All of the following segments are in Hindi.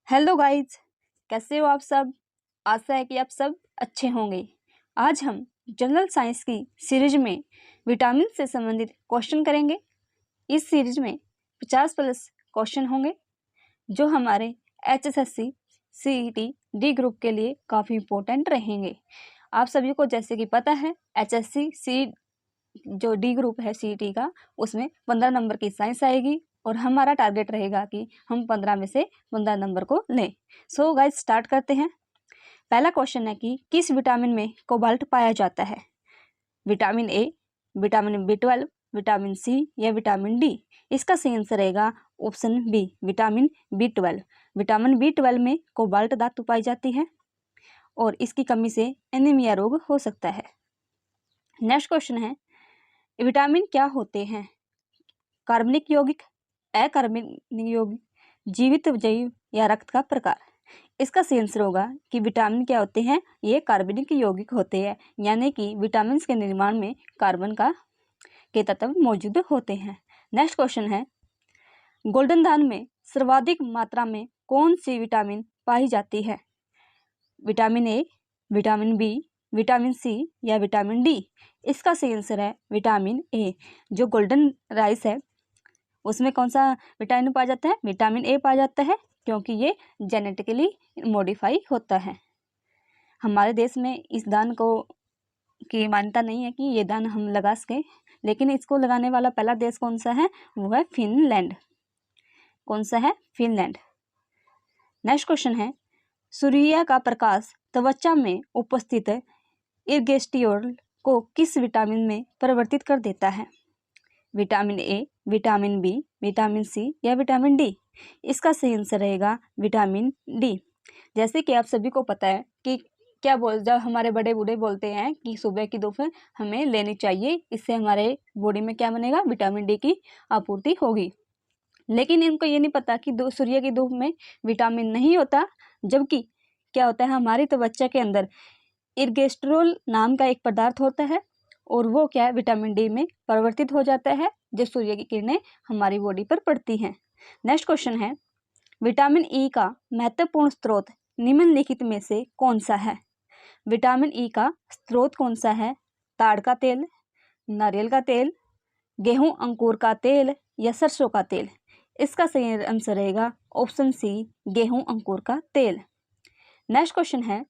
हेलो गाइज, कैसे हो आप सब। आशा है कि आप सब अच्छे होंगे। आज हम जनरल साइंस की सीरीज में विटामिन से संबंधित क्वेश्चन करेंगे। इस सीरीज में 50 प्लस क्वेश्चन होंगे जो हमारे HSSC CET डी ग्रुप के लिए काफ़ी इम्पोर्टेंट रहेंगे। आप सभी को जैसे कि पता है HSC CET जो डी ग्रुप है CET का, उसमें 15 नंबर की साइंस आएगी और हमारा टारगेट रहेगा कि हम 15 में से 15 नंबर को लें। सो गाइस स्टार्ट करते हैं। पहला क्वेश्चन है कि किस विटामिन में कोबाल्ट पाया जाता है। Vitamin A, vitamin B12, vitamin C या विटामिन डी। इसका सही आंसर रहेगा option B, vitamin B12। Vitamin B12 में कोबाल्ट धातु पाई जाती है और इसकी कमी से एनीमिया रोग हो सकता है। नेक्स्ट क्वेश्चन है, विटामिन क्या होते हैं। कार्बनिक यौगिक, अकार्बनिक यौगिक, जीवित जैव या रक्त का प्रकार। इसका सही आंसर होगा कि विटामिन क्या होते हैं, ये कार्बनिक यौगिक होते हैं, यानी कि विटामिन के निर्माण में कार्बन के तत्व मौजूद होते हैं। नेक्स्ट क्वेश्चन है, गोल्डन दान में सर्वाधिक मात्रा में कौन सी विटामिन पाई जाती है। Vitamin A, vitamin B, vitamin C या विटामिन डी। इसका सही आंसर है विटामिन ए। जो गोल्डन राइस है उसमें कौन सा विटामिन पाया जाता है, विटामिन ए पाया जाता है, क्योंकि ये जेनेटिकली मॉडिफाई होता है। हमारे देश में इस दान को की मान्यता नहीं है कि ये दान हम लगा सकें, लेकिन इसको लगाने वाला पहला देश कौन सा है, वो है फिनलैंड। कौन सा है, फिनलैंड। नेक्स्ट क्वेश्चन है, सूर्य का प्रकाश त्वचा में उपस्थित इर्गेस्टियोल को किस विटामिन में परिवर्तित कर देता है। Vitamin A, vitamin B, vitamin C या विटामिन डी। इसका सही आंसर रहेगा विटामिन डी। जैसे कि आप सभी को पता है कि जब हमारे बड़े बूढ़े बोलते हैं कि सुबह की धूप हमें लेनी चाहिए, इससे हमारे बॉडी में क्या बनेगा, विटामिन डी की आपूर्ति होगी। लेकिन इनको ये नहीं पता कि सूर्य की धूप में विटामिन नहीं होता, जबकि क्या होता है, हमारी त्वचा के अंदर इर्गेस्ट्रोल नाम का एक पदार्थ होता है और वो क्या है, विटामिन डी में परिवर्तित हो जाता है जब सूर्य की किरणें हमारी बॉडी पर पड़ती हैं। नेक्स्ट क्वेश्चन है, विटामिन ई का महत्वपूर्ण स्रोत निम्नलिखित में से कौन सा है। विटामिन ई का स्रोत कौन सा है, ताड़ का तेल, नारियल का तेल, गेहूं अंकुर का तेल या सरसों का तेल। इसका सही आंसर रहेगा ऑप्शन सी, गेहूं अंकुर का तेल। नेक्स्ट क्वेश्चन है,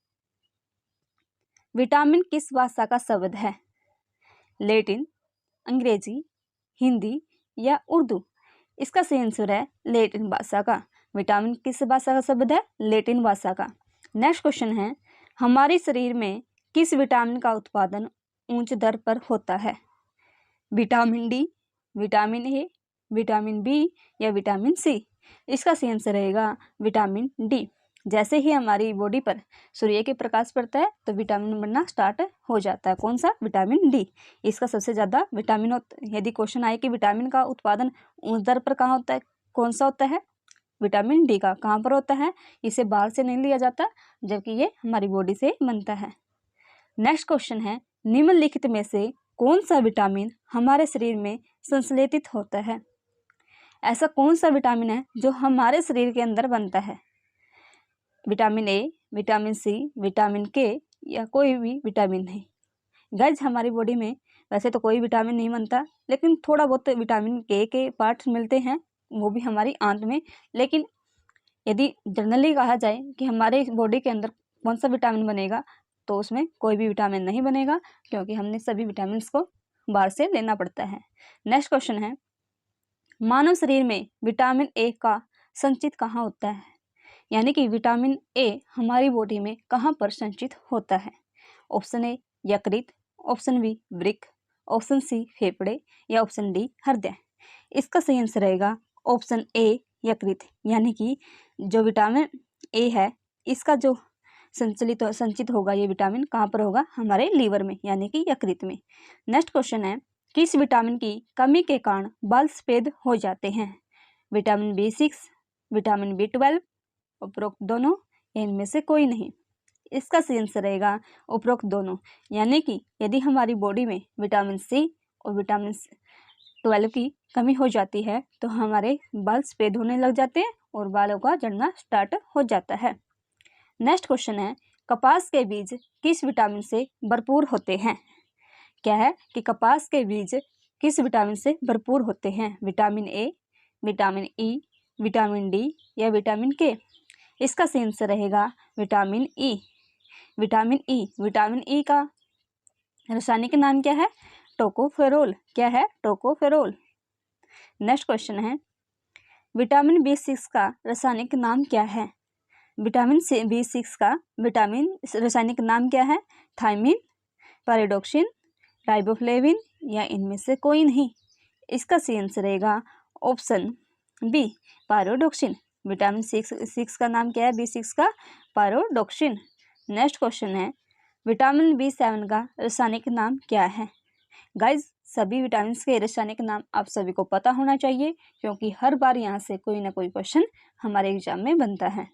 विटामिन किस भाषा का शब्द है। लैटिन, अंग्रेजी, हिंदी या उर्दू। इसका सही आंसर है लैटिन भाषा का। विटामिन किस भाषा का शब्द है, लैटिन भाषा का। नेक्स्ट क्वेश्चन है, हमारे शरीर में किस विटामिन का उत्पादन उच्च दर पर होता है। Vitamin D, vitamin A, vitamin B या विटामिन सी। इसका सही आंसर रहेगा विटामिन डी। जैसे ही हमारी बॉडी पर सूर्य के प्रकाश पड़ता है तो विटामिन बनना स्टार्ट हो जाता है। कौन सा, विटामिन डी। इसका सबसे ज़्यादा विटामिन यदि क्वेश्चन आए कि विटामिन का उत्पादन उच्च दर पर कहाँ होता है, कौन सा होता है, विटामिन डी का। कहाँ पर होता है, इसे बाहर से नहीं लिया जाता, जबकि ये हमारी बॉडी से बनता है। नेक्स्ट क्वेश्चन है, निम्नलिखित में से कौन सा विटामिन हमारे शरीर में संश्लेषित होता है। ऐसा कौन सा विटामिन है जो हमारे शरीर के अंदर बनता है। Vitamin A, vitamin C, vitamin K या कोई भी विटामिन नहीं। गाइस हमारी बॉडी में वैसे तो कोई विटामिन नहीं बनता, लेकिन थोड़ा बहुत विटामिन के पार्ट्स मिलते हैं, वो भी हमारी आंत में। लेकिन यदि जनरली कहा जाए कि हमारे बॉडी के अंदर कौन सा विटामिन बनेगा, तो उसमें कोई भी विटामिन नहीं बनेगा, क्योंकि हमने सभी विटामिन को बाहर से लेना पड़ता है। नेक्स्ट क्वेश्चन है, मानव शरीर में विटामिन ए का संचित कहाँ होता है, यानी कि विटामिन ए हमारी बॉडी में कहाँ पर संचित होता है। ऑप्शन ए यकृत, ऑप्शन बी वृक्क, ऑप्शन सी फेफड़े या ऑप्शन डी हृदय। इसका सही आंसर रहेगा ऑप्शन ए यकृत, यानी कि जो विटामिन ए है इसका जो संचित होगा, ये विटामिन कहाँ पर होगा, हमारे लीवर में, यानी कि यकृत में। नेक्स्ट क्वेश्चन है, किस विटामिन की कमी के कारण बाल सफेद हो जाते हैं। विटामिन B6, विटामिन B12, उपरोक्त दोनों या इनमें से कोई नहीं। इसका सही आंसर रहेगा उपरोक्त दोनों, यानी कि यदि हमारी बॉडी में विटामिन सी और विटामिन 12 की कमी हो जाती है तो हमारे बाल सफ़ेद होने लग जाते हैं और बालों का झड़ना स्टार्ट हो जाता है। नेक्स्ट क्वेश्चन है, कपास के बीज किस विटामिन से भरपूर होते हैं? क्या है कि कपास के बीज किस विटामिन से भरपूर होते हैं? Vitamin A, vitamin E, vitamin D या विटामिन के? इसका सही आंसर रहेगा vitamin E. Vitamin E, vitamin E का रासायनिक नाम क्या है? टोकोफेरोल। क्या है? टोकोफेरोल। नेक्स्ट क्वेश्चन है, विटामिन B6 का रासायनिक नाम क्या है? विटामिन B6 का रासायनिक नाम क्या है? थायमिन, पैराडॉक्सिन, राइबोफ्लेविन या इनमें से कोई नहीं? इसका सही आंसर रहेगा option B, pyridoxine. Vitamin six का नाम क्या है? B6 का पैराडॉक्सिन। नेक्स्ट क्वेश्चन है, विटामिन B7 का रासायनिक नाम क्या है? गाइज, सभी विटामिन के रासायनिक नाम आप सभी को पता होना चाहिए क्योंकि हर बार यहाँ से कोई ना कोई क्वेश्चन हमारे एग्जाम में बनता है।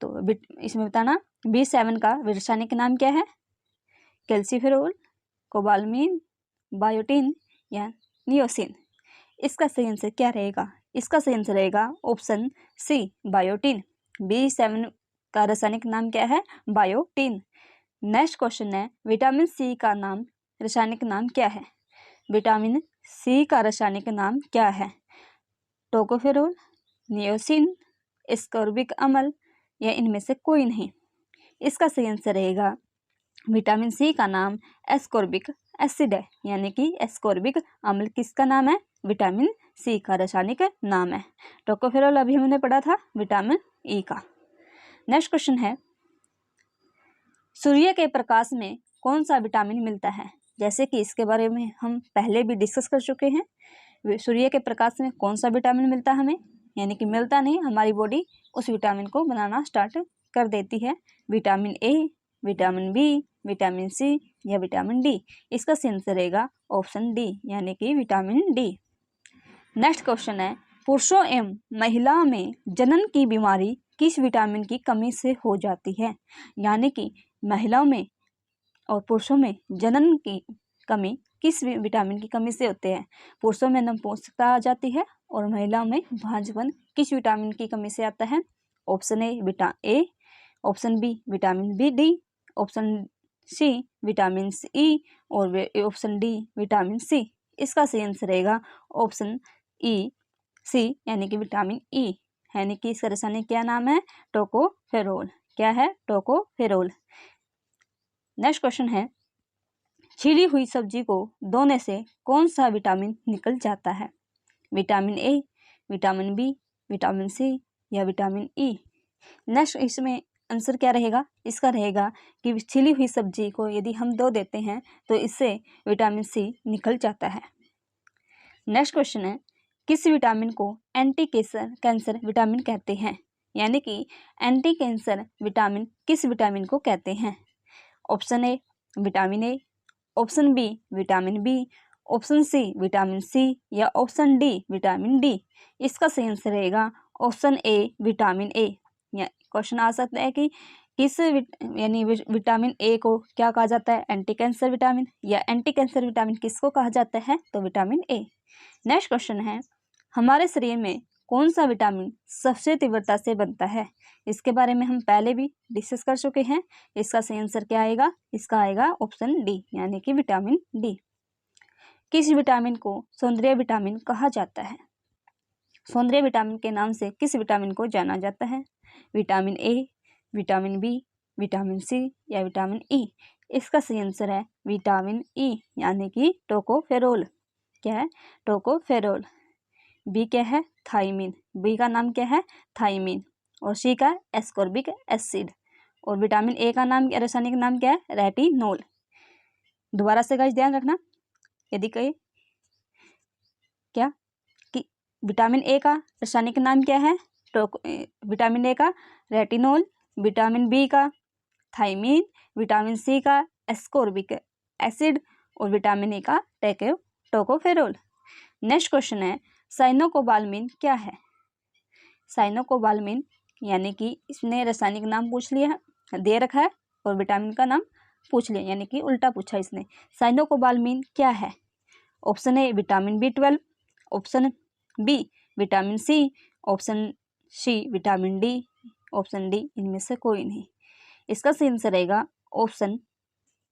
तो इसमें बताना B7 का रासायनिक नाम क्या है? कैल्सीफेरोल, कोबालमिन, बायोटिन या नियोसिन? इसका सही आंसर क्या रहेगा? इसका सही आंसर रहेगा ऑप्शन सी, बायोटिन। B7 का रासायनिक नाम क्या है? बायोटिन। नेक्स्ट क्वेश्चन है, विटामिन सी का रासायनिक नाम क्या है? विटामिन सी का रासायनिक नाम क्या है? टोकोफेरोल, नियोसिन, एस्कॉर्बिक अम्ल या इनमें से कोई नहीं? इसका सही आंसर रहेगा विटामिन सी का नाम एस्कॉर्बिक एसिड है, यानी कि एस्कॉर्बिक अम्ल किसका नाम है? विटामिन सी का रासायनिक नाम है। टोकोफेरोल अभी हमने पढ़ा था विटामिन ई का। नेक्स्ट क्वेश्चन है, सूर्य के प्रकाश में कौन सा विटामिन मिलता है? जैसे कि इसके बारे में हम पहले भी डिस्कस कर चुके हैं। सूर्य के प्रकाश में कौन सा विटामिन मिलता है हमें? यानी कि मिलता नहीं, हमारी बॉडी उस विटामिन को बनाना स्टार्ट कर देती है। Vitamin A, vitamin B, vitamin C या विटामिन डी? इसका सही आंसर रहेगा ऑप्शन डी, यानी कि विटामिन डी। नेक्स्ट क्वेश्चन है, पुरुषों एवं महिलाओं में जनन की बीमारी किस विटामिन की कमी से हो जाती है? यानी कि महिलाओं में और पुरुषों में जनन की कमी किस विटामिन की कमी से होते हैं? पुरुषों में नपुंसकता आ जाती है और महिलाओं में भांजपन किस विटामिन की कमी से आता है? Option A, option B vitamin B D, option C vitamin E और ऑप्शन डी विटामिन सी? इसका सही आंसर रहेगा ऑप्शन ई सी, यानी कि विटामिन ई। यानी कि इसका रासायनिक क्या नाम है? टोकोफेरोल। क्या है? टोकोफेरोल। नेक्स्ट क्वेश्चन है, छिली हुई सब्जी को धोने से कौन सा विटामिन निकल जाता है? Vitamin A, vitamin B, vitamin C या विटामिन ई? नेक्स्ट इसमें आंसर क्या रहेगा? इसका रहेगा कि छिली हुई सब्जी को यदि हम धो देते हैं तो इससे विटामिन सी निकल जाता है। नेक्स्ट क्वेश्चन है, किस विटामिन को एंटी कैंसर विटामिन कहते हैं? यानी कि एंटी कैंसर विटामिन किस विटामिन को कहते हैं? Option A vitamin A, option B vitamin B, option C vitamin C या ऑप्शन डी विटामिन डी? इसका सही आंसर रहेगा ऑप्शन ए विटामिन ए। या क्वेश्चन आ सकता है कि किस यानी विटामिन ए को क्या कहा जाता है? Anti cancer vitamin. या एंटी कैंसर विटामिन किसको कहा जाता है? तो विटामिन ए। नेक्स्ट क्वेश्चन है, हमारे शरीर में कौन सा विटामिन सबसे तीव्रता से बनता है? इसके बारे में हम पहले भी डिस्कस कर चुके हैं। इसका सही आंसर क्या आएगा? इसका आएगा ऑप्शन डी, यानी कि विटामिन डी। किस विटामिन को सौंदर्य विटामिन कहा जाता है? सौंदर्य विटामिन के नाम से किस विटामिन को जाना जाता है? Vitamin A, vitamin B, vitamin C या विटामिन ई? इसका सही आंसर है विटामिन ई, यानी कि टोकोफेरोल। क्या है? टोकोफेरोल। बी क्या है? थायमिन। बी का नाम क्या है? थायमिन। और सी का एस्कॉर्बिक एसिड। और विटामिन ए का नाम, रासायनिक नाम क्या है? रेटिनोल। दोबारा से गाइस ध्यान रखना, यदि कहे क्या कि विटामिन ए का रासायनिक नाम क्या है? विटामिन ए का रेटिनोल, विटामिन बी का थायमिन, विटामिन सी का एस्कॉर्बिक एसिड और विटामिन ए का टोकोफेरोल। नेक्स्ट क्वेश्चन है, साइनोकोबालमिन क्या है? साइनोकोबालमिन यानी कि इसने रासायनिक नाम पूछ लिया है, दे रखा है, और विटामिन का नाम पूछ लिया, यानी कि उल्टा पूछा इसने। साइनोकोबालमिन क्या है? Option A vitamin B12, option B vitamin C, option C vitamin D, option D इनमें से कोई नहीं। इसका सही आंसर रहेगा ऑप्शन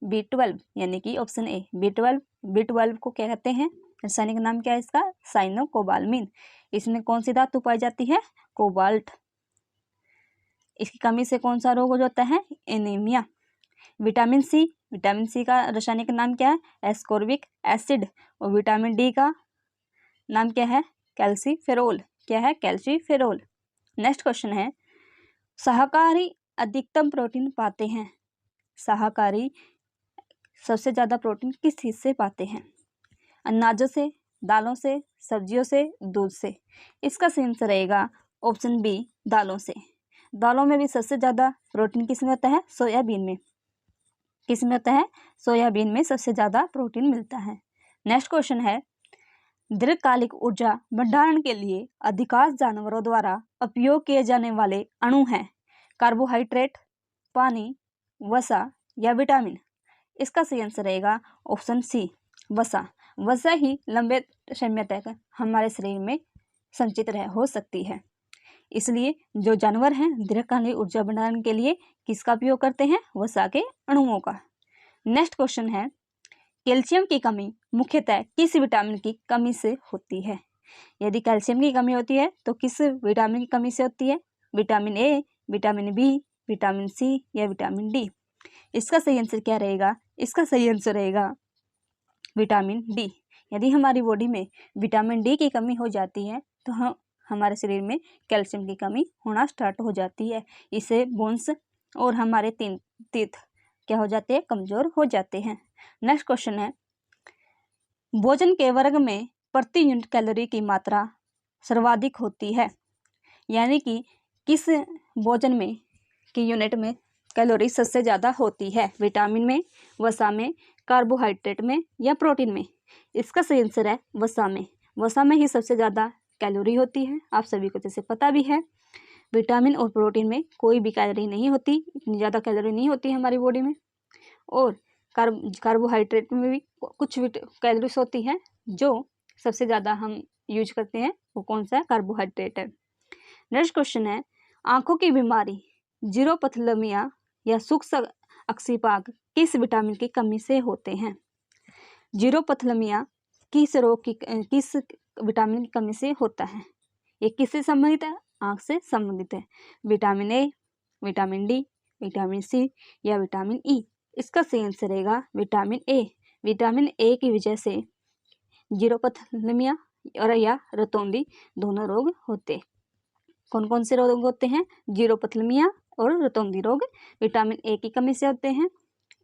B12 यानी कि ऑप्शन ए B12। B12 को क्या कहते हैं, रासायनिक नाम क्या है इसका, साइनोकोबाल्मिन। इसमें कौन सी धातु पाई जाती है, कोबाल्ट। इसकी कमी से कौन सा रोग हो जाता है, एनीमिया। विटामिन सी का रासायनिक नाम क्या है, एस्कॉर्बिक एसिड। और विटामिन डी का नाम क्या है, कैल्सीफेरोल। क्या है, कैल्सीफेरोल। नेक्स्ट क्वेश्चन है, शाकाहारी अधिकतम प्रोटीन पाते हैं। शाकाहारी सबसे ज़्यादा प्रोटीन किस चीज़ से पाते हैं, अनाजों से, दालों से, सब्जियों से, दूध से। इसका सही आंसर रहेगा ऑप्शन बी दालों से। दालों में भी सबसे ज़्यादा प्रोटीन किस में होता है, सोयाबीन में। किस में होता है, सोयाबीन में सबसे ज़्यादा प्रोटीन मिलता है। नेक्स्ट क्वेश्चन है, दीर्घकालिक ऊर्जा भंडारण के लिए अधिकांश जानवरों द्वारा उपयोग किए जाने वाले अणु हैं कार्बोहाइड्रेट, पानी, वसा या विटामिन। इसका सही आंसर रहेगा ऑप्शन सी वसा। वसा ही लंबे समय तक हमारे शरीर में संचित हो सकती है। इसलिए जो जानवर हैं दीर्घकालिक ऊर्जा भंडारण के लिए किसका उपयोग करते हैं, वसा के अणुओं का। नेक्स्ट क्वेश्चन है, कैल्शियम की कमी मुख्यतः किस विटामिन की कमी से होती है। यदि कैल्शियम की कमी होती है तो किस विटामिन की कमी से होती है, vitamin A, vitamin B, vitamin C या विटामिन डी। इसका सही आंसर क्या रहेगा, इसका सही आंसर रहेगा विटामिन डी। यदि हमारी बॉडी में विटामिन डी की कमी हो जाती है तो हमारे शरीर में कैल्शियम की कमी होना स्टार्ट हो जाती है। इससे बोन्स और हमारे तीत क्या हो जाते हैं, कमज़ोर हो जाते हैं। नेक्स्ट क्वेश्चन है, भोजन के वर्ग में प्रति यूनिट कैलोरी की मात्रा सर्वाधिक होती है। यानी कि किस भोजन में की यूनिट में कैलोरी सबसे ज़्यादा होती है, विटामिन में, वसा में, कार्बोहाइड्रेट में या प्रोटीन में। इसका सही आंसर है वसा में। वसा में ही सबसे ज़्यादा कैलोरी होती है। आप सभी को जैसे पता भी है, विटामिन और प्रोटीन में कोई भी कैलोरी नहीं होती, इतनी ज़्यादा कैलोरी नहीं होती है हमारी बॉडी में। और कार्बोहाइड्रेट में भी कुछ कैलोरीज होती हैं, जो सबसे ज़्यादा हम यूज करते हैं वो कौन सा है, कार्बोहाइड्रेट है। नेक्स्ट क्वेश्चन है, आँखों की बीमारी जीरोपथैलेमिया या सूक्ष्म अक्षिपाक किस विटामिन की कमी से होते हैं। जीरोपथैलेमिया किस विटामिन की कमी से होता है, ये किससे संबंधित है, आँख से संबंधित है। Vitamin A, vitamin D, vitamin C या विटामिन ई। इसका सही आंसर रहेगा विटामिन ए। विटामिन ए की वजह से जीरोपथैलेमिया और या रतौंधी दोनों रोग होते। कौन कौन से रोग होते हैं, जीरोपथैलेमिया और रतौंधी रोग विटामिन ए की कमी से होते हैं।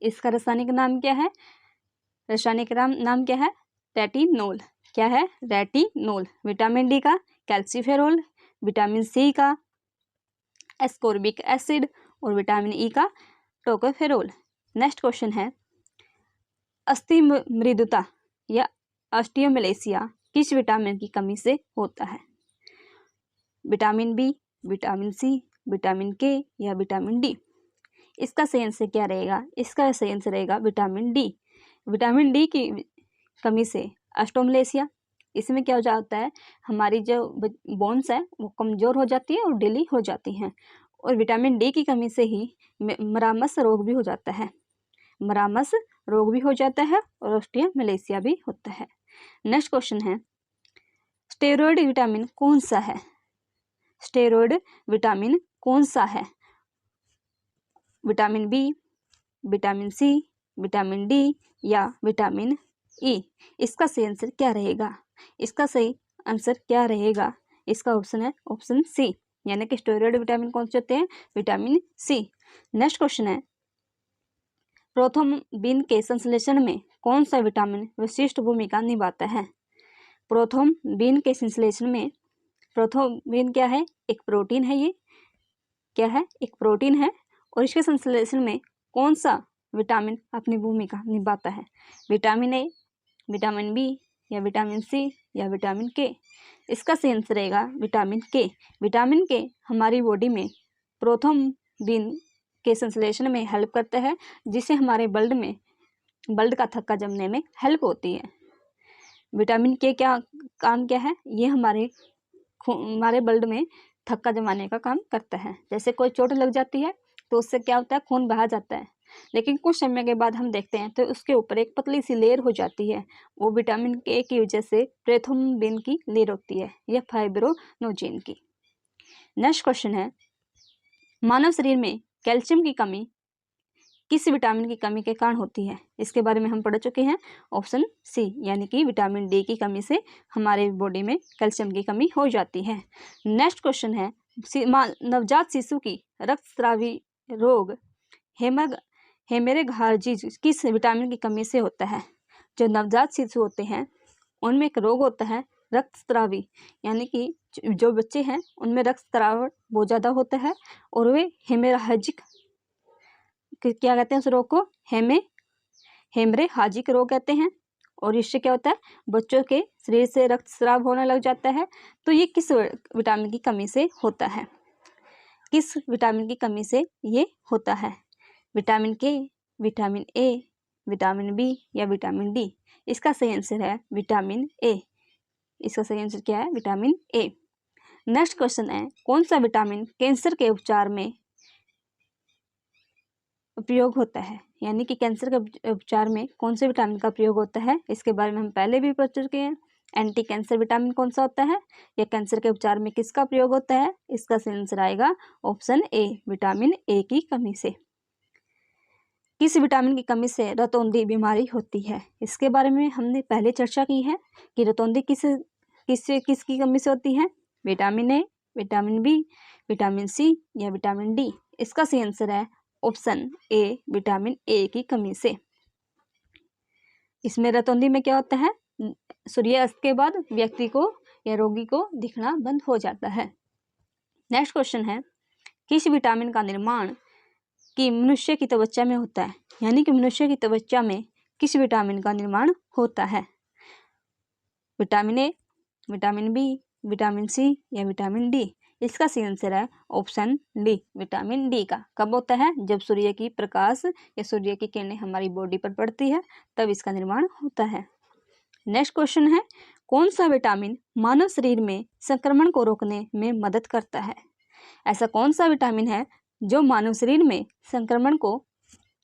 इसका रासायनिक नाम क्या है, रासायनिक नाम क्या है, रेटिनोल। क्या है, रेटिनोल। विटामिन डी का कैल्सीफेरोल, विटामिन सी का एस्कॉर्बिक एसिड और विटामिन ई का टोकोफेरोल। नेक्स्ट क्वेश्चन है, अस्थि मृदुता या ऑस्टियोमलेशिया किस विटामिन की कमी से होता है। Vitamin B, vitamin C, vitamin K या विटामिन डी। इसका सही आंसर क्या रहेगा, इसका सही आंसर रहेगा विटामिन डी। विटामिन डी की कमी से ऑस्टियोमलेशिया, इसमें क्या हो जाता है, हमारी जो बोन्स है वो कमज़ोर हो जाती है और ढीली हो जाती हैं। और विटामिन डी की कमी से ही मरामस रोग भी हो जाता है, मरामस रोग भी हो जाता है और ऑस्टियोमलेशिया भी होता है। नेक्स्ट क्वेश्चन है, स्टेरॉयड विटामिन कौन सा है। स्टेरॉयड विटामिन कौन सा है, vitamin B, vitamin C, vitamin D या विटामिन ई। इसका सही आंसर क्या रहेगा, इसका सही आंसर क्या रहेगा, इसका ऑप्शन है ऑप्शन सी, यानी कि स्टेरॉयड विटामिन कौन से होते हैं, विटामिन सी। नेक्स्ट क्वेश्चन है, प्रोथ्रोम्बिन के संश्लेषण में कौन सा विटामिन विशिष्ट भूमिका निभाता है। प्रोथ्रोम्बिन के संश्लेषण में, प्रोथ्रोम्बिन क्या है, एक प्रोटीन है, ये क्या है, एक प्रोटीन है। और इसके संश्लेषण में कौन सा विटामिन अपनी भूमिका निभाता है, विटामिन ए, विटामिन बी या विटामिन सी या विटामिन के। इसका सही आंसर रहेगा विटामिन के। विटामिन के हमारी बॉडी में प्रोथ्रोम्बिन के संश्लेषण में हेल्प करता है, जिससे हमारे ब्लड का थक्का जमने में हेल्प होती है। विटामिन के क्या काम क्या है, ये हमारे ब्लड में थक्का जमाने का काम करता है। जैसे कोई चोट लग जाती है तो उससे क्या होता है, खून बहा जाता है, लेकिन कुछ समय के बाद हम देखते हैं तो उसके ऊपर एक पतली सी लेयर हो जाती है। वो विटामिन के की वजह से प्रोथ्रोम्बिन की लेयर होती है या फाइब्रोनोजेन की। नेक्स्ट क्वेश्चन है, मानव शरीर में कैल्शियम की कमी किस विटामिन की कमी के कारण होती है? इसके बारे में हम पढ़ चुके हैं। ऑप्शन सी, यानी कि विटामिन डी की कमी से हमारे बॉडी में कैल्शियम की कमी हो जाती है। नेक्स्ट क्वेश्चन है, नवजात शिशु की रक्तस्रावी रोग हेमरेजिक किस विटामिन की कमी से होता है? जो नवजात शिशु होते हैं उनमें एक रोग होता है रक्तस्रावी, यानी कि जो बच्चे हैं उनमें रक्तस्राव बहुत ज़्यादा होता है और वे हेमरेजिक, क्या कहते हैं उस रोग को, हेमरेजिक रोग कहते हैं। और इससे क्या होता है, बच्चों के शरीर से रक्तस्राव होने लग जाता है। तो ये किस विटामिन की कमी से होता है? किस विटामिन की कमी से ये होता है? विटामिन के, विटामिन ए, विटामिन बी या विटामिन डी? इसका सही आंसर है विटामिन ए। इसका सही आंसर क्या है? विटामिन ए। नेक्स्ट क्वेश्चन है, कौन सा विटामिन कैंसर के उपचार में उपयोग होता है? यानी कि कैंसर के उपचार में कौन से विटामिन का प्रयोग होता है? इसके बारे में हम पहले भी पढ़ चुके हैं। एंटी कैंसर विटामिन कौन सा होता है या कैंसर के उपचार में किसका प्रयोग होता है? इसका सही आंसर आएगा ऑप्शन ए, विटामिन ए की कमी से। किस विटामिन की कमी से रतौंधी बीमारी होती है? इसके बारे में हमने पहले चर्चा की है कि रतौंधी किसकी कमी से होती है? Vitamin A, vitamin B, vitamin C या विटामिन डी? इसका सही आंसर है ऑप्शन ए, विटामिन ए की कमी से। इसमें रतौंधी में क्या होता है, सूर्यास्त के बाद व्यक्ति को या रोगी को दिखना बंद हो जाता है। नेक्स्ट क्वेश्चन है, किस विटामिन का निर्माण कि मनुष्य की त्वचा में होता है? यानी कि मनुष्य की त्वचा में किस विटामिन का निर्माण होता है? Vitamin A, vitamin B, vitamin C या विटामिन डी? इसका सही आंसर है ऑप्शन डी, विटामिन डी का। कब होता है? जब सूर्य की प्रकाश या सूर्य की किरणें हमारी बॉडी पर पड़ती है तब इसका निर्माण होता है। नेक्स्ट क्वेश्चन है, कौन सा विटामिन मानव शरीर में संक्रमण को रोकने में मदद करता है? ऐसा कौन सा विटामिन है जो मानव शरीर में संक्रमण को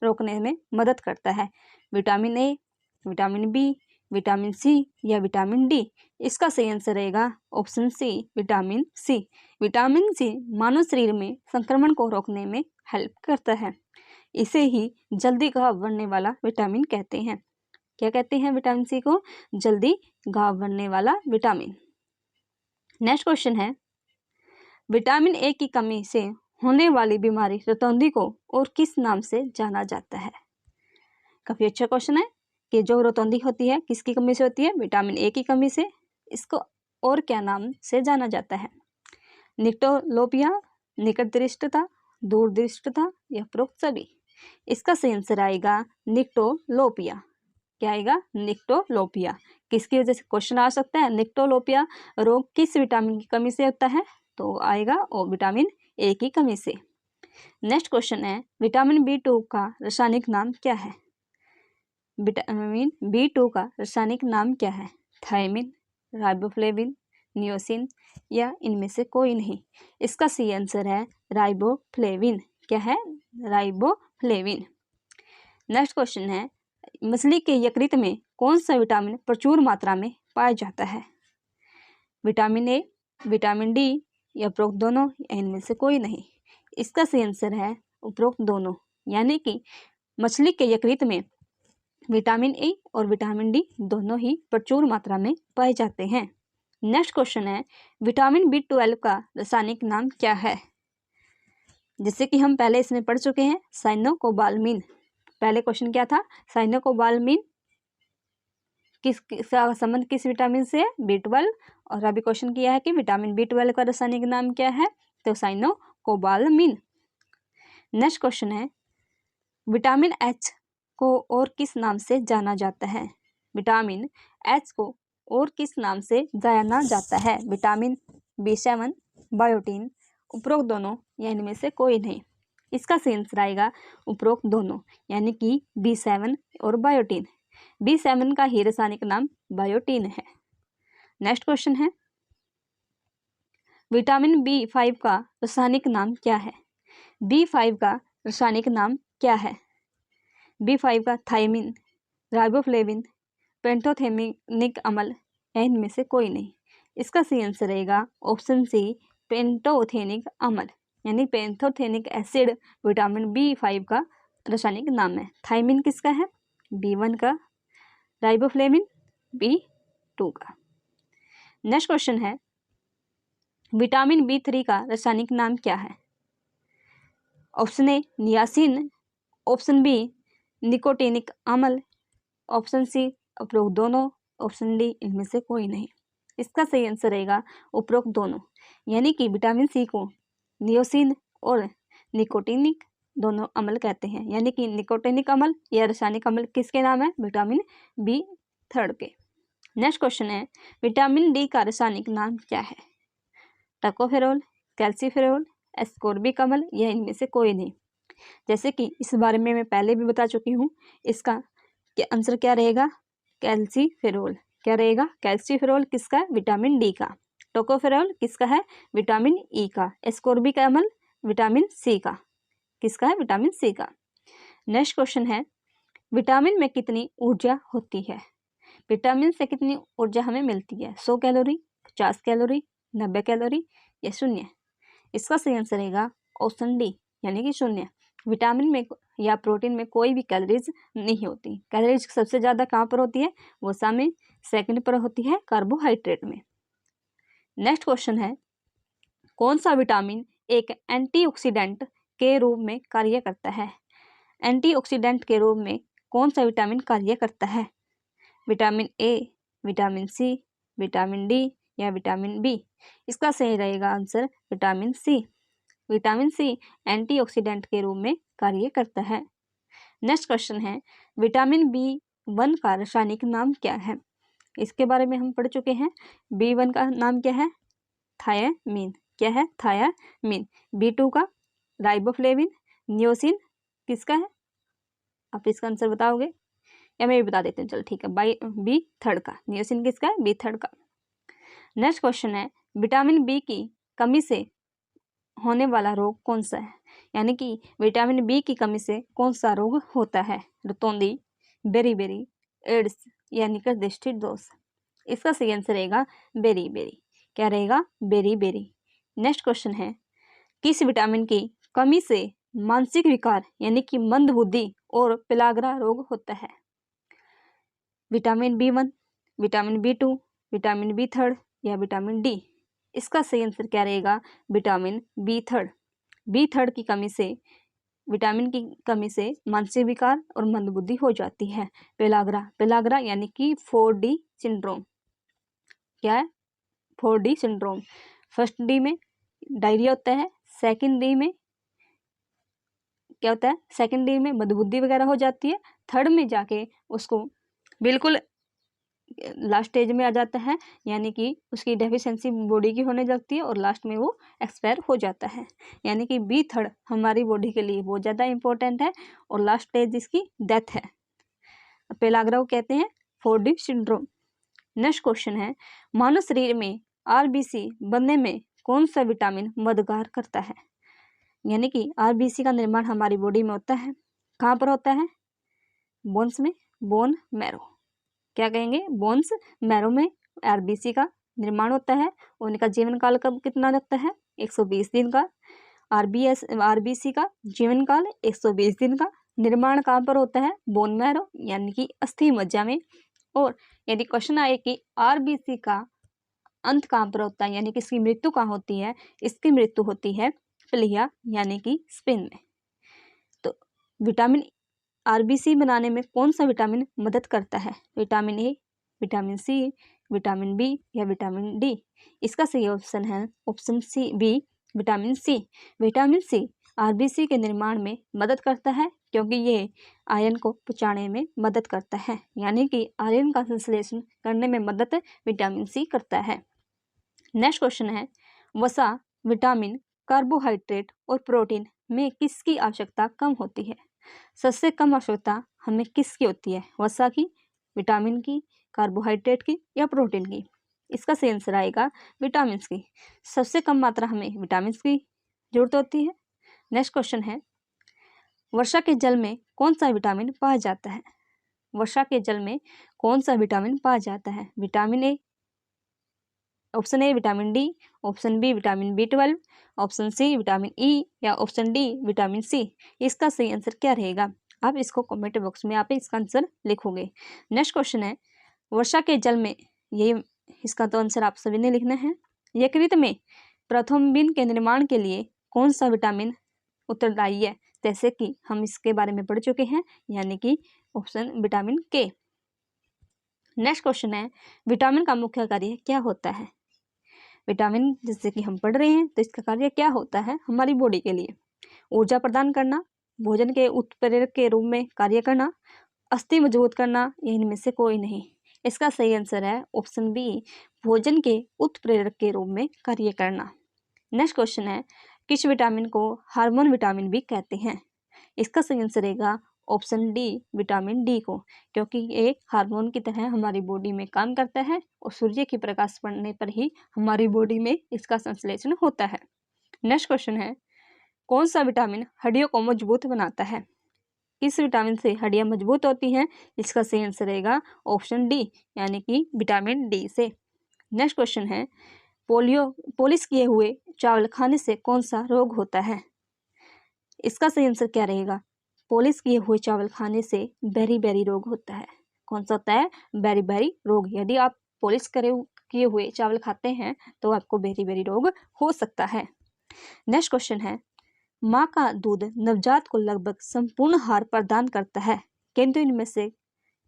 रोकने में मदद करता है? Vitamin A, vitamin B, vitamin C या विटामिन डी? इसका सही आंसर रहेगा option C, vitamin C. Vitamin C मानव शरीर में संक्रमण को रोकने में हेल्प करता है। इसे ही जल्दी घाव बढ़ने वाला विटामिन कहते हैं। क्या कहते हैं विटामिन सी को? जल्दी घाव बढ़ने वाला विटामिन। नेक्स्ट क्वेश्चन है, विटामिन ए की कमी से होने वाली बीमारी रतौंधी को और किस नाम से जाना जाता है? काफी अच्छा क्वेश्चन है कि जो रतौंधी होती है किसकी कमी से होती है? विटामिन ए की कमी से। इसको और क्या नाम से जाना जाता है? निक्टोलोपिया, निकट दृष्टता, दूर दृष्टता या उपरोक्त सभी? इसका सही आंसर आएगा निक्टोलोपिया। क्या आएगा? निक्टोलोपिया। किसकी वजह से क्वेश्चन आ सकता है? निक्टोलोपिया रोग किस विटामिन की कमी से होता है? तो आएगा और विटामिन ए की कमी से। नेक्स्ट क्वेश्चन है, विटामिन बी2 का रासायनिक नाम क्या है? विटामिन बी2 का रासायनिक नाम क्या है? थायमिन, राइबोफ्लेविन, नियोसिन या इनमें से कोई नहीं? इसका सही आंसर है राइबोफ्लेविन। क्या है? राइबोफ्लेविन। नेक्स्ट क्वेश्चन है, मछली के यकृत में कौन सा विटामिन प्रचुर मात्रा में पाया जाता है? विटामिन ए, विटामिन डी या उपरोक्त दोनों या इनमें से कोई नहीं? इसका सही आंसर है उपरोक्त दोनों, यानी कि मछली के यकृत में विटामिन ए और विटामिन डी दोनों ही प्रचुर मात्रा में पाए जाते हैं। नेक्स्ट क्वेश्चन है, विटामिन बी12 का रासायनिक नाम क्या है? जैसे कि हम पहले इसमें पढ़ चुके हैं, साइनोकोबालामिन। पहले क्वेश्चन क्या था? साइनोकोबालामिन किसका संबंध किस विटामिन से है? बी12। और अभी क्वेश्चन किया है कि विटामिन बी12 का रासायनिक नाम क्या है? तो साइनोकोबालामिन। नेक्स्ट क्वेश्चन है, विटामिन एच को और किस नाम से जाना जाता है? विटामिन एच को और किस नाम से जाना जाता है? विटामिन बी7, बायोटीन, उपरोक्त दोनों या इनमें से कोई नहीं? इसका सही आंसर आएगा उपरोक्त दोनों, यानी कि बी7 और बायोटीन। B7 का ही रासायनिक नाम बायोटीन है। नेक्स्ट क्वेश्चन है, विटामिन B5 का रासायनिक नाम क्या है? B5 का रासायनिक नाम क्या है? B5 का थायमिन, राइबोफ्लेविन, पेंटोथेनिक अम्ल या इनमें से कोई नहीं। इसका सही आंसर रहेगा ऑप्शन सी, पेंटोथेनिक अम्ल, यानी पेंटोथेनिक एसिड विटामिन B5 का रासायनिक नाम है। थायमिन किसका है? B1 का, राइबोफ्लेविन B2 का। नेक्स्ट क्वेश्चन है, विटामिन B3 का रासायनिक नाम क्या है? Option A niacin, option B nicotinic अम्ल, ऑप्शन सी उपरोक्त दोनों, ऑप्शन डी इनमें से कोई नहीं। इसका सही आंसर रहेगा उपरोक्त दोनों, यानी कि विटामिन सी को नियोसिन और निकोटीनिक दोनों अम्ल कहते हैं, यानी कि निकोटीनिक अम्ल या रासायनिक अम्ल किसके नाम है? विटामिन B3 के। नेक्स्ट क्वेश्चन है, विटामिन डी का रासायनिक नाम क्या है? टोकोफेरोल, कैल्सीफेरोल, एस्कोर्बिक अम्ल या इनमें से कोई नहीं। जैसे कि इस बारे में मैं पहले भी बता चुकी हूँ, इसका आंसर क्या रहेगा? कैल्सीफेरोल। क्या रहेगा? कैल्सीफेरोल किसका है? विटामिन डी का। टोकोफेरोल किसका है? विटामिन ई का। एस्कोर्बिक अम्ल विटामिन सी का। किसका है? विटामिन सी का। नेक्स्ट क्वेश्चन है, विटामिन में कितनी ऊर्जा होती है? विटामिन से कितनी ऊर्जा हमें मिलती है? 100 कैलोरी, 50 कैलोरी, 90 कैलोरी या शून्य? इसका सही आंसर रहेगा ऑप्शन डी, यानी कि शून्य। विटामिन में या प्रोटीन में कोई भी कैलोरीज नहीं होती। कैलोरीज सबसे ज़्यादा कहाँ पर होती है? वसा में, सेकंड पर होती है कार्बोहाइड्रेट में। नेक्स्ट क्वेश्चन है, कौन सा विटामिन एक एंटीऑक्सीडेंट के रूप में कार्य करता है? एंटीऑक्सीडेंट के रूप में कौन सा विटामिन कार्य करता है? Vitamin A, vitamin C, vitamin D या विटामिन बी? इसका सही रहेगा answer vitamin C. Vitamin C antioxidant के रूप में कार्य करता है। नेक्स्ट क्वेश्चन है, विटामिन B1 का रासायनिक नाम क्या है? इसके बारे में हम पढ़ चुके हैं। B1 का नाम क्या है? थायामीन। क्या है? थायामीन। B2 का राइबोफ्लेविन। नियोसिन किसका है? आप इसका आंसर बताओगे या मैं भी बता देती हूँ? चलो ठीक है, B3 का। नियोसिन किसका है? B3 का। नेक्स्ट क्वेश्चन है, विटामिन B की कमी से होने वाला रोग कौन सा है? यानी कि विटामिन B की कमी से कौन सा रोग होता है? रतौंधी, बेरीबेरी, एड्स यानी कि दृष्टि दोष? इसका सही आंसर रहेगा बेरीबेरी। क्या रहेगा? बेरीबेरी। नेक्स्ट क्वेश्चन है, किस विटामिन की कमी से मानसिक विकार यानी कि मंदबुद्धि और पेलाग्रा रोग होता है? Vitamin B1, vitamin B2, vitamin B3 या विटामिन डी? इसका सही आंसर क्या रहेगा? Vitamin B3। B3 की कमी से, विटामिन की कमी से मानसिक विकार और मंदबुद्धि हो जाती है। पेलाग्रा यानी कि 4D सिंड्रोम। क्या है? 4D syndrome. फर्स्ट डी में डायरिया होता है, सेकंड डी में क्या होता है? सेकंड डी में मंदबुद्धि वगैरह हो जाती है, थर्ड में जाके उसको बिल्कुल लास्ट स्टेज में आ जाता है, यानी कि उसकी डेफिशिएंसी बॉडी की होने लगती है और लास्ट में वो एक्सपायर हो जाता है। यानी कि B3 हमारी बॉडी के लिए बहुत ज़्यादा इंपॉर्टेंट है और लास्ट स्टेज इसकी डेथ है। पेलाग्रा को कहते हैं 4D सिंड्रोम। नेक्स्ट क्वेश्चन है, मानव शरीर में RBC बनने में कौन सा विटामिन मददगार करता है? यानी कि RBC का निर्माण हमारी बॉडी में होता है, कहाँ पर होता है? बोन्स में, बोन मैरो। क्या कहेंगे? बोन्स मैरो में RBC का निर्माण होता है। उनका जीवन काल कब कितना लगता है? 120 दिन का। RBC का जीवन काल 120 दिन का। निर्माण कहाँ पर होता है? बोन मैरो यानी कि अस्थि मज्जा में। और यदि क्वेश्चन आए कि RBC का अंत कहाँ पर होता है, यानी कि इसकी मृत्यु कहाँ होती है? इसकी मृत्यु होती है प्लिया यानी कि स्पिन में। तो विटामिन RBC बनाने में कौन सा विटामिन मदद करता है? Vitamin A, vitamin C, vitamin B या विटामिन डी? इसका सही ऑप्शन है option C, B, vitamin C. Vitamin C RBC के निर्माण में मदद करता है क्योंकि ये आयरन को पचाने में मदद करता है, यानी कि आयरन का संश्लेषण करने में मदद विटामिन सी करता है। नेक्स्ट क्वेश्चन है, वसा, विटामिन, कार्बोहाइड्रेट और प्रोटीन में किसकी आवश्यकता कम होती है? सबसे कम आवश्यकता हमें किसकी होती है? वसा की, विटामिन की, कार्बोहाइड्रेट की या प्रोटीन की? इसका सही आंसर आएगा विटामिन की। सबसे कम मात्रा हमें विटामिन की जरूरत होती है। नेक्स्ट क्वेश्चन है, वर्षा के जल में कौन सा विटामिन पाया जाता है? वर्षा के जल में कौन सा विटामिन पाया जाता है? Vitamin A, option A vitamin D, option B vitamin B12, option C vitamin E या ऑप्शन डी विटामिन सी। इसका सही आंसर क्या रहेगा? आप इसको कमेंट बॉक्स में आप इसका आंसर लिखोगे। नेक्स्ट क्वेश्चन है, वर्षा के जल में, ये इसका तो आंसर आप सभी ने लिखना है। यकृत में प्रथमबिंद के निर्माण के लिए कौन सा विटामिन उत्तरदायी है? जैसे कि हम इसके बारे में पढ़ चुके हैं, यानी कि ऑप्शन विटामिन के। नेक्स्ट क्वेश्चन है, विटामिन का मुख्य कार्य क्या होता है? विटामिन जैसे कि हम पढ़ रहे हैं, तो इसका कार्य क्या होता है हमारी बॉडी के लिए? ऊर्जा प्रदान करना, भोजन के उत्प्रेरक के रूप में कार्य करना, अस्थि मजबूत करना, या इनमें से कोई नहीं? इसका सही आंसर है ऑप्शन बी, भोजन के उत्प्रेरक के रूप में कार्य करना। नेक्स्ट क्वेश्चन है, किस विटामिन को हार्मोन विटामिन भी कहते हैं? इसका सही आंसर रहेगा ऑप्शन डी, विटामिन डी को, क्योंकि ये हार्मोन की तरह हमारी बॉडी में काम करता है और सूर्य की प्रकाश पड़ने पर ही हमारी बॉडी में इसका संश्लेषण होता है। नेक्स्ट क्वेश्चन है, कौन सा विटामिन हड्डियों को मजबूत बनाता है? किस विटामिन से हड्डियां मजबूत होती हैं? इसका सही आंसर रहेगा ऑप्शन डी, यानी कि विटामिन डी से। नेक्स्ट क्वेश्चन है, पॉलिश किए हुए चावल खाने से कौन सा रोग होता है? इसका सही आंसर क्या रहेगा? पॉलिश किए हुए चावल खाने से बेरी रोग होता है। कौन सा होता है? बेरी रोग। यदि आप पॉलिश किए हुए चावल खाते हैं तो आपको बेरी रोग हो सकता है। नेक्स्ट क्वेश्चन है, माँ का दूध नवजात को लगभग संपूर्ण आहार प्रदान करता है, किंतु इनमें से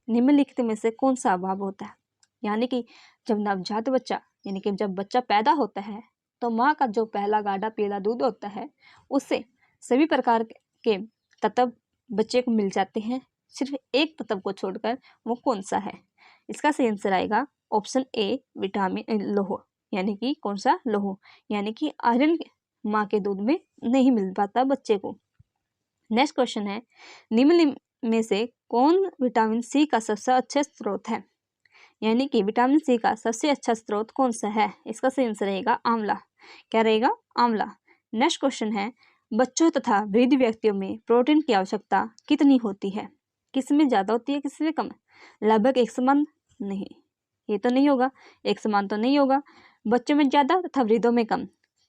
निम्नलिखित में से कौन सा अभाव होता है? यानी कि जब नवजात बच्चा, यानी कि जब बच्चा पैदा होता है तो माँ का जो पहला गाढ़ा पीला दूध होता है उससे सभी प्रकार के तत्व बच्चे को मिल जाते हैं, सिर्फ एक तत्व को छोड़कर। वो कौन सा है? इसका सही आंसर आएगा ऑप्शन ए, विटामिन लोह, यानी कि कौन सा? लोह, यानी कि आयरन माँ के दूध में नहीं मिल पाता बच्चे को। नेक्स्ट क्वेश्चन है, निम्न में से कौन विटामिन सी का सबसे अच्छा स्रोत है? यानी कि विटामिन सी का सबसे अच्छा स्रोत कौन सा है? इसका सही आंसर रहेगा आंवला। क्या रहेगा? आंवला। नेक्स्ट क्वेश्चन है, बच्चों तथा वृद्ध व्यक्तियों में प्रोटीन की आवश्यकता कितनी होती है? किसमें ज़्यादा होती है, किसमें कम? लगभग एक समान? नहीं, ये तो नहीं होगा, एक समान तो नहीं होगा। बच्चों में ज़्यादा तथा वृद्धों में कम?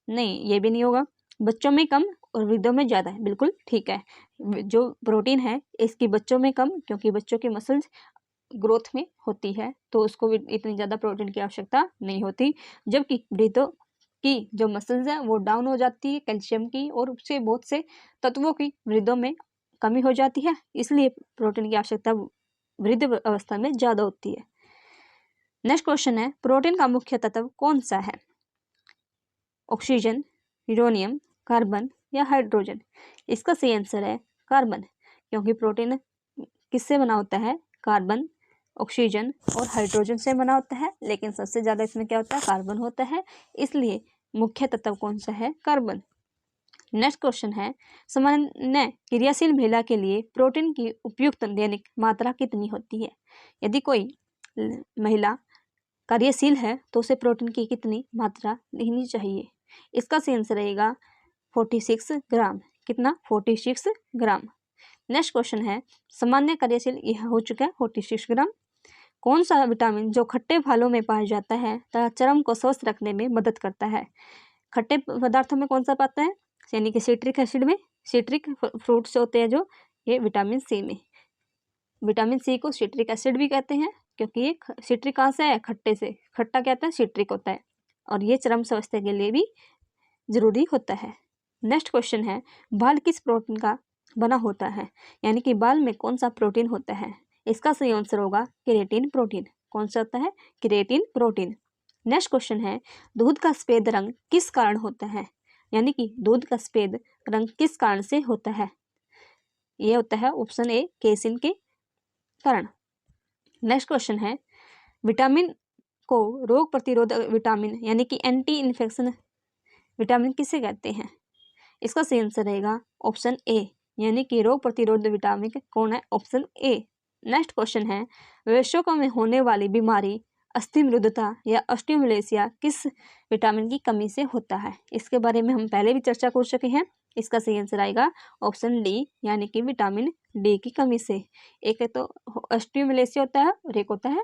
नहीं, ये भी नहीं होगा। बच्चों में कम और वृद्धों में ज़्यादा है, बिल्कुल ठीक है। जो प्रोटीन है इसकी बच्चों में कम, क्योंकि बच्चों की मसल्स ग्रोथ में होती है तो उसको इतनी ज़्यादा प्रोटीन की आवश्यकता नहीं होती, जबकि वृद्धों की जो मसल्स है वो डाउन हो जाती है कैल्शियम की, और उससे बहुत से तत्वों की वृद्धों में कमी हो जाती है, इसलिए प्रोटीन की आवश्यकता वृद्ध अवस्था में ज़्यादा होती है। नेक्स्ट क्वेश्चन है, प्रोटीन का मुख्य तत्व कौन सा है? ऑक्सीजन, यूरेनियम, कार्बन या हाइड्रोजन? इसका सही आंसर है कार्बन, क्योंकि प्रोटीन किससे बना होता है? कार्बन, ऑक्सीजन और हाइड्रोजन से बना होता है, लेकिन सबसे ज़्यादा इसमें क्या होता है? कार्बन होता है, इसलिए मुख्य तत्व कौन सा है? कार्बन। नेक्स्ट क्वेश्चन है, सामान्य क्रियाशील महिला के लिए प्रोटीन की उपयुक्त दैनिक मात्रा कितनी होती है? यदि कोई महिला कार्यशील है तो उसे प्रोटीन की कितनी मात्रा लेनी चाहिए? इसका सही आंसर रहेगा 46 ग्राम। कितना? 46 ग्राम। नेक्स्ट क्वेश्चन है, सामान्य कार्यशील यह हो चुका है 46 ग्राम। कौन सा विटामिन जो खट्टे फलों में पाया जाता है तथा चर्म को स्वस्थ रखने में मदद करता है? खट्टे पदार्थों में कौन सा पाता है? यानी कि सिट्रिक एसिड में, सिट्रिक फ्रूट्स होते हैं जो, ये विटामिन सी में। विटामिन सी को सिट्रिक एसिड भी कहते हैं, क्योंकि ये सिट्रिक कहाँ से है? खट्टे से। खट्टा क्या होता है? सिट्रिक होता है, और ये चर्म स्वास्थ्य के लिए भी जरूरी होता है। नेक्स्ट क्वेश्चन है, बाल किस प्रोटीन का बना होता है? यानी कि बाल में कौन सा प्रोटीन होता है? इसका सही आंसर होगा केराटिन प्रोटीन। कौन सा होता है? Keratin protein. नेक्स्ट क्वेश्चन है, दूध का सफेद रंग किस कारण होता है? यानी कि दूध का सफेद रंग किस कारण से होता है? ये होता है ऑप्शन ए, केसिन के कारण। नेक्स्ट क्वेश्चन है, विटामिन को रोग प्रतिरोधक विटामिन यानी कि एंटी इन्फेक्शन विटामिन किसे कहते हैं? इसका सही आंसर रहेगा ऑप्शन ए, यानी कि रोग प्रतिरोधक विटामिन कौन है? ऑप्शन ए, नेक्स्ट क्वेश्चन है, वयस्कों में होने वाली बीमारी अस्थिमृदुता या ऑस्टियोमलेसिया किस विटामिन की कमी से होता है? इसके बारे में हम पहले भी चर्चा कर चुके हैं। इसका सही आंसर आएगा ऑप्शन डी, यानी कि विटामिन डी की कमी से। एक है तो ऑस्टियोमलेसिया होता है और एक होता है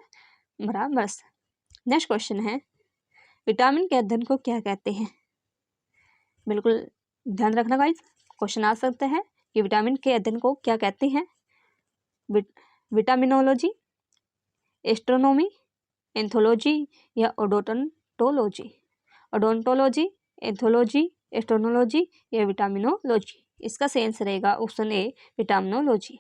मरामस। नेक्स्ट क्वेश्चन है, विटामिन के अध्ययन को क्या कहते हैं? बिल्कुल ध्यान रखना गाइस, क्वेश्चन आ सकता है कि विटामिन के अध्ययन को क्या कहते हैं? विटामिनोलॉजी, एस्ट्रोनॉमी, एंथोलॉजी या ओडोंटोलॉजी? ओडोंटोलॉजी, एंथोलॉजी, एस्ट्रोनोलॉजी या विटामिनोलॉजी? इसका सही आंसर रहेगा ऑप्शन ए, विटामिनोलॉजी।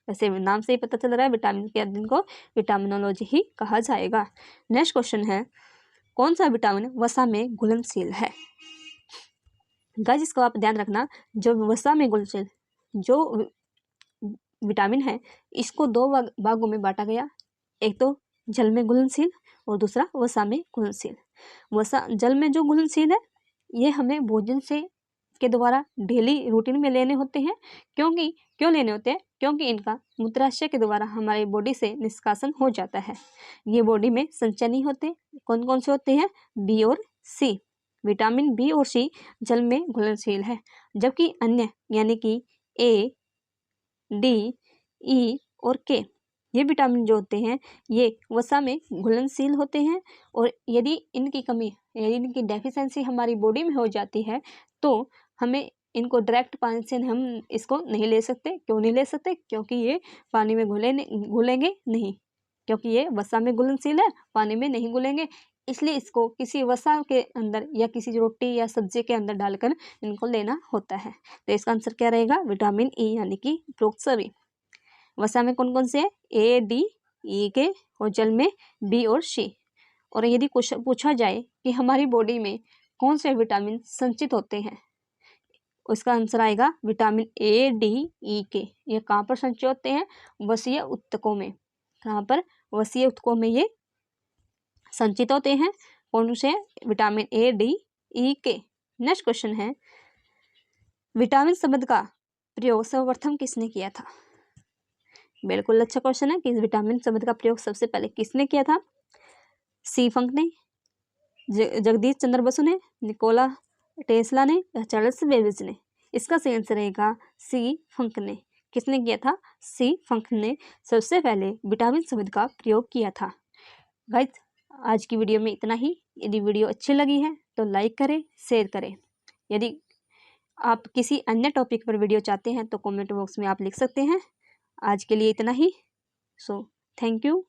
वैसे नाम से ही पता चल रहा है विटामिन के अध्ययन को विटामिनोलॉजी ही कहा जाएगा। नेक्स्ट क्वेश्चन है, कौन सा विटामिन वसा में घुलनशील है? गाइस इसको आप ध्यान रखना, जो वसा में घुलनशील जो विटामिन है इसको दो भागों में बांटा गया, एक तो जल में घुलनशील और दूसरा वसा में घुलनशील। वसा जल में जो घुलनशील है ये हमें भोजन से के द्वारा डेली रूटीन में लेने होते हैं। क्यों लेने होते हैं? क्योंकि इनका मूत्राशय के द्वारा हमारी बॉडी से निष्कासन हो जाता है। ये बॉडी में संचय नहीं होते। कौन कौन से होते हैं? बी और सी। विटामिन बी और सी जल में घुलनशील है, जबकि अन्य यानी कि ए, डी, ई और के ये विटामिन जो होते हैं ये वसा में घुलनशील होते हैं। और यदि इनकी कमी, यदि इनकी डेफिशिएंसी हमारी बॉडी में हो जाती है तो हमें इनको डायरेक्ट पानी से हम इसको नहीं ले सकते। क्यों नहीं ले सकते? क्योंकि ये पानी में घुलेंगे नहीं, क्योंकि ये वसा में घुलनशील है, पानी में नहीं घुलेंगे। इसलिए इसको किसी वसा के अंदर या किसी रोटी या सब्जी के अंदर डालकर इनको लेना होता है। तो इसका आंसर क्या रहेगा? विटामिन ई, यानी कि उपरोक्त सभी। वसा में कौन कौन से है? ए, डी, ई, के और जल में बी और सी। और यदि कुछ पूछा जाए कि हमारी बॉडी में कौन से विटामिन संचित होते हैं, उसका आंसर आएगा विटामिन ए, डी, ई, के। ये कहाँ पर संचित होते हैं? वसीय ऊतकों में। कहाँ पर? वसीय ऊतकों में ये संचित होते हैं। कौन से? विटामिन ए, डी, ई, के। नेक्स्ट क्वेश्चन है, विटामिन शब्द का प्रयोग सर्वप्रथम किसने किया था? बिल्कुल अच्छा क्वेश्चन है कि विटामिन शब्द का प्रयोग सबसे पहले किसने किया था? सी फंक ने, जगदीश चंद्र बसु ने, निकोला टेस्ला ने या चार्ल्स बेबेज ने? इसका सही आंसर रहेगा सी फंक ने। किसने किया था? सी फंक ने सबसे पहले विटामिन शब्द का प्रयोग किया था। गाइस आज की वीडियो में इतना ही। यदि वीडियो अच्छी लगी है तो लाइक करें, शेयर करें। यदि आप किसी अन्य टॉपिक पर वीडियो चाहते हैं तो कमेंट बॉक्स में आप लिख सकते हैं। आज के लिए इतना ही। So thank you.